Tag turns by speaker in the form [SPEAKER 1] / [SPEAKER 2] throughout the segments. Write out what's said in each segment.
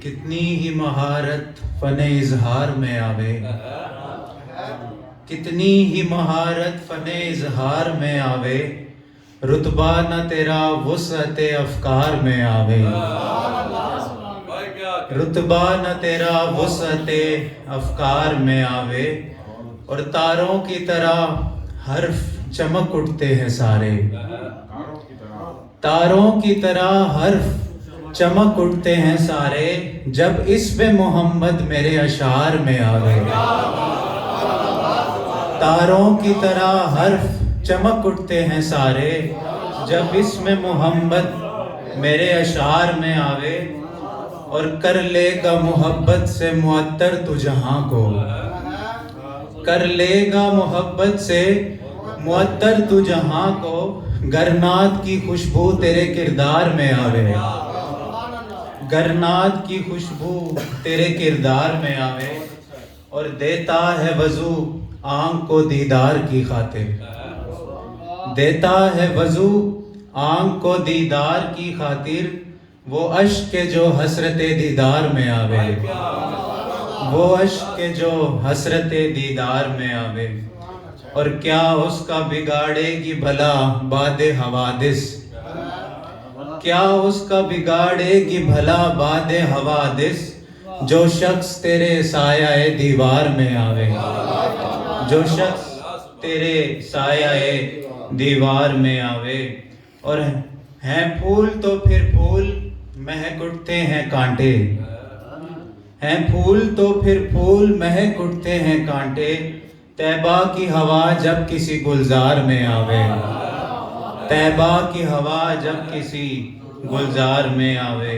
[SPEAKER 1] کتنی ہی مہارت فن اظہار میں آوے، کتنی ہی مہارت فن اظہار میں آوے، رتبہ نہ تیرا وسعت افکار میں آوے، رتبہ نہ تیرا وسعت افکار میں آوے، اور تاروں کی طرح حرف چمک اٹھتے ہیں سارے، تاروں کی طرح حرف چمک اٹھتے ہیں سارے، جب اسم محمد میرے اشعار میں آوے، تاروں کی طرح حرف چمک اٹھتے ہیں سارے، جب اسم محمد میرے اشعار میں آوے، اور کر لے گا محبت سے معطر تو جہاں کو، کر لے گا محبت سے معطر تو جہاں کو، گرنات کی خوشبو تیرے کردار میں آوے، گرنات کی خوشبو تیرے کردار میں آوے، اور دیتا ہے وضو آنکھ کو دیدار کی خاطر، دیتا ہے وضو آنکھ کو دیدار کی خاطر، وہ اشک کے جو حسرت دیدار میں آوے، وہ اشک کے جو حسرت دیدار میں آوے، اور کیا اس کا بگاڑے گی بھلا باد حوادث، کیا اس کا بگاڑے گی بھلا باد حوادث، جو شخص تیرے سایہ دیوار میں آوے، جو شخص تیرے سایہ دیوار میں آوے، اور ہیں پھول تو پھر پھول مہک اٹھتے ہیں کانٹے، ہیں پھول تو پھر پھول مہک اٹھتے ہیں کانٹے، طیبہ کی ہوا جب کسی گلزار میں آوے، طیبہ کی ہوا جب کسی گلزار میں آوے،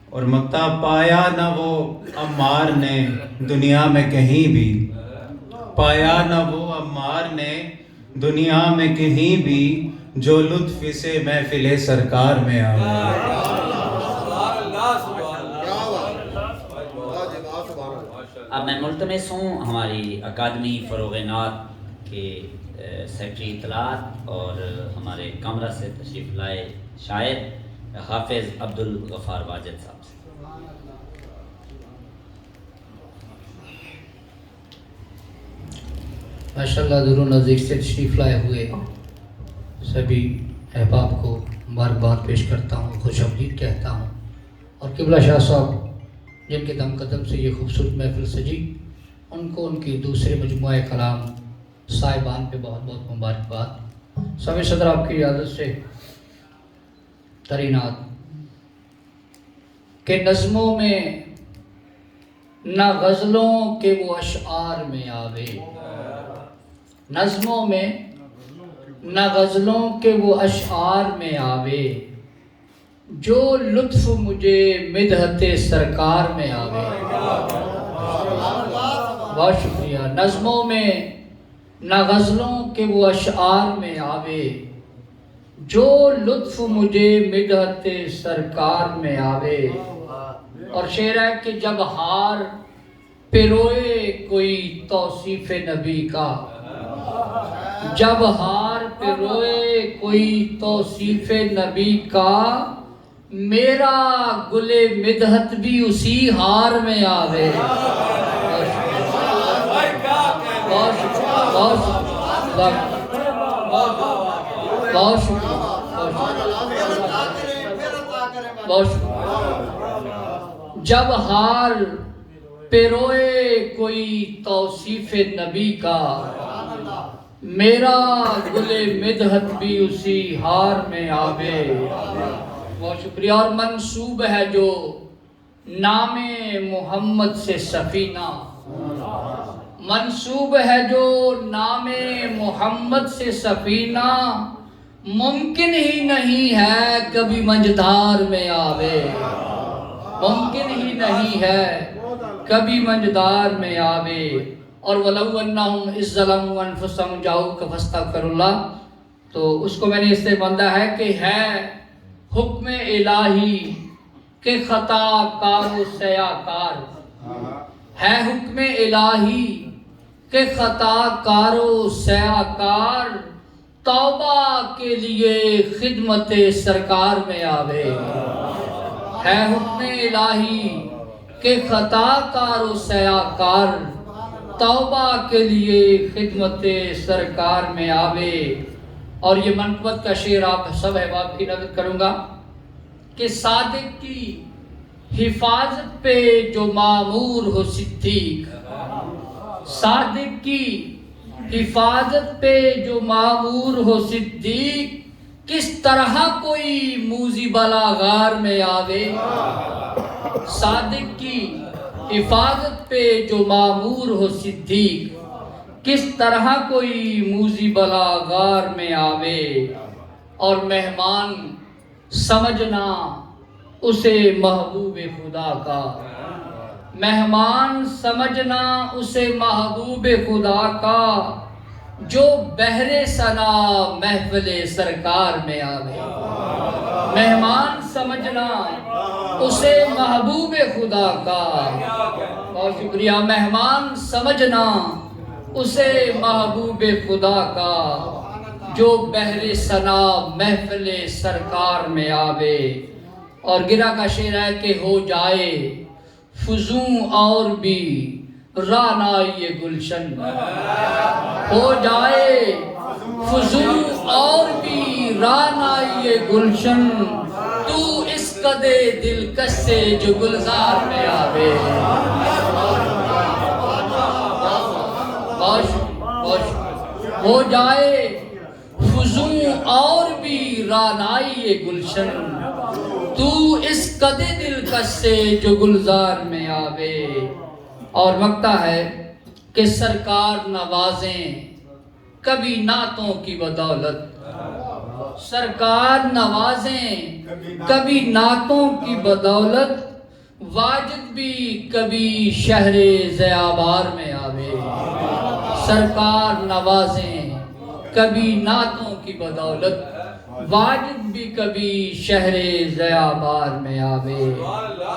[SPEAKER 1] اور مکتا پایا نہ وہ عمار نے دنیا میں کہیں بھی، پایا نہ وہ عمار نے دنیا میں کہیں بھی، جو لطف سے محفل سرکار میں آوے۔
[SPEAKER 2] اب میں ملتمس ہوں ہماری اکادمی فروغ نعت کے سیکرٹری اطلاعات اور ہمارے کامرہ سے تشریف لائے شاعر حافظ عبدالغفار واجد صاحب سے۔
[SPEAKER 3] ماشاءاللہ دور و نزدیک سے تشریف لائے ہوئے سبھی احباب کو مبارکباد پیش کرتا ہوں، خوش آمدید کہتا ہوں، اور قبلہ شاہ صاحب جن کے دم قدم سے یہ خوبصورت محفل سجی، ان کو ان کی دوسرے مجموعہ کلام صاحبان پہ بہت بہت مبارکباد۔ سامع صدر آپ کی اجازت سے ترینات کہ نظموں میں نہ غزلوں کے وہ اشعار میں آوے، نظموں میں نہ غزلوں کے وہ اشعار میں آوے، جو لطف مجھے مدحت سرکار میں آوے۔ بہت شکریہ۔ نظموں میں نہ غزلوں کے وہ اشعار میں آوے، جو لطف مجھے مدحت سرکار میں آوے، اور شعر ہے کہ جب ہار پروئے کوئی توصیف نبی کا، جب ہار پروئے کوئی توصیف نبی کا، میرا گل مدحت بھی اسی ہار میں آوے۔ جب ہار پروئے کوئی توصیف نبی کا، میرا گل مدحت بھی اسی ہار میں آوے۔ بہت شکریہ۔ اور منسوب ہے جو نام محمد سے سفینہ، منسوب ہے جو نام محمد سے سفینہ، ممکن ہی نہیں ہے کبھی منجدار میں آوے، ممکن ہی نہیں ہے کبھی منجدار میں آوے۔ اور وَلَوْ أَنَّهُمْ إِذْ ظَلَمُوا أَنفُسَهُمْ جَاءُوكَ فَاسْتَغْفَرُوا اللَّهَ، تو اس کو میں نے اس سے باندھا ہے کہ ہے حکم الہی کہ خطا کار و سیاہ کار، ہے حکم الہی کہ خطا کار و سیاہ کار، توبہ کے لیے خدمت سرکار میں آوے۔ ہے حکم الہی کہ خطا کار و سیاہ کار توبہ کے لیے خدمت سرکار میں آوے. اور یہ منقبت کا شعر آپ سب احباب کی نظر کروں گا کہ صادق کی حفاظت پہ جو معمور ہو صدیق، صادق کی حفاظت پہ جو معمور ہو صدیق، کس طرح کوئی موذی بلا غار میں آوے. صادق کی حفاظت پہ جو معمور ہو صدیق، کس طرح کوئی موذی بلا غار میں آوے. اور مہمان سمجھنا اسے محبوب خدا کا، مہمان سمجھنا اسے محبوب خدا کا، جو بہر ثنا محفل سرکار میں آوے. مہمان سمجھنا اسے محبوب خدا کا، بہت شکریہ. مہمان سمجھنا اسے محبوب خدا کا، جو بہر ثنا محفل سرکار میں آوے. اور گرا کا شعر ہے کہ ہو جائے فزوں اور بھی رعنائی گلشن، ہو جائے فزوں اور بھی رعنائی گلشن، تو اس قدے دلکش سے جو گلزار میں آوے. ہو جائے فزوں اور بھی رعنائی گلشن، تو اس قدے دلکش سے جو گلزار میں آوے. اور مکتا ہے کہ سرکار نوازیں کبھی نعتوں کی بدولت، سرکار نوازیں کبھی نعتوں کی بدولت، واجد بھی کبھی شہر ضیابار میں آوے. سرکار نوازیں کبھی نعتوں کی بدولت، واجد بھی کبھی شہر ضیابار میں آوے.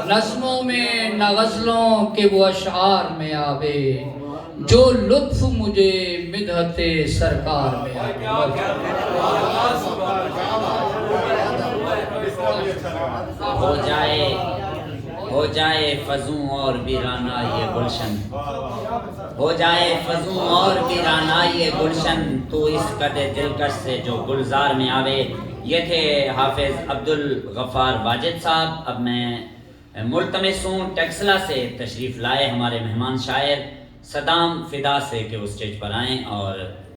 [SPEAKER 3] نظموں میں نہ غزلوں کے وہ اشعار میں آوے، جو لطف مجھے مدحت سرکار میں آوے.
[SPEAKER 2] ہو جائے فزوں اور ویرانہ یہ گلشن، ہو جائے فزوں اور ویرانہ یہ گلشن، تو اس قدر دلکش سے جو گلزار میں آوے. یہ تھے حافظ عبدالغفار واجد صاحب. اب میں ملتمس ہوں ٹیکسلا سے تشریف لائے ہمارے مہمان شاعر صدام فدا سے کہ وہ اسٹیج پر آئیں اور